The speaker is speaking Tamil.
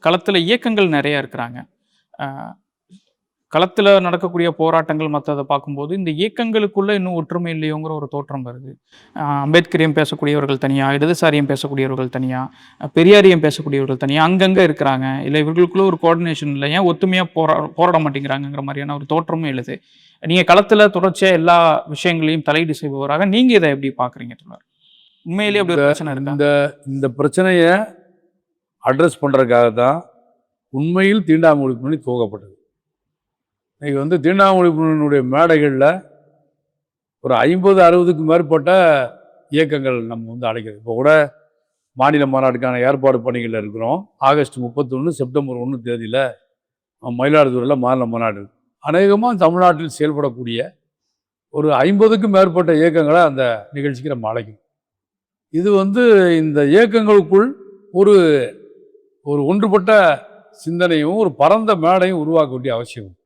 களத்துல இயக்கங்கள் நெறைய இருக்கிறாங்க. அ களத்துல நடக்கக்கூடிய போராட்டங்கள் மத்தத பார்க்கும்போது, இந்த இயக்கங்களுக்குள்ள இன்னும் ஒற்றுமை இல்லையோங்கிற ஒரு தோற்றம் வருது. அம்பேத்கரியம் பேசக்கூடியவர்கள் தனியா, இடதுசாரியம் பேசக்கூடியவர்கள் தனியா, பெரியாரியம் பேசக்கூடியவர்கள் தனியா, அங்கங்க இருக்கிறாங்க. இல்ல இவர்களுக்குள்ள ஒரு கோஆர்டினேஷன் இல்ல. ஏன் ஒத்துமையா போராட மாட்டேங்கிறாங்கங்கிற மாரியான ஒரு தோற்றமும் எழுது. நீங்க களத்துல தொடர்ச்சியா எல்லா விஷயங்களையும் தலையீடு செய்பவராக நீங்க இத எப்படி பார்க்குறீங்க தோழர்? உண்மையிலேயே அப்படி இந்த ஒரு பிரச்சனை இருக்கா? இந்த இந்த பிரச்சனைய அட்ரஸ் பண்றதுக்காக தான் உண்மையில் தீண்டாமை ஒழிப்பு பண்ணி துவக்கப்பட்டது. இன்னைக்கு தீண்டாமை ஒழிப்பினுடைய மேடைகள்ல ஒரு 50, 60க்கு மேற்பட்ட இயக்கங்கள் நம்ம அழைக்கிறது. இப்போ கூட மாநில மாநாட்டுக்கான ஏற்பாடு பணிகள்ல இருக்கிறோம். ஆகஸ்ட் 31, செப்டம்பர் 1 தேதியில மயிலாடுதுறையில் மாநில மாநாடு. அநேகமா தமிழ்நாட்டில் செயல்படக்கூடிய ஒரு 50க்கும் மேற்பட்ட இயக்கங்களை அந்த நிகழ்ச்சிக்கு நம்ம அழைக்கணும். இது இந்த இயக்கங்களுக்குள் ஒரு ஒரு ஒன்றுபட்ட சிந்தனையும் ஒரு பரந்த மேடையும் உருவாக்க வேண்டிய அவசியம்.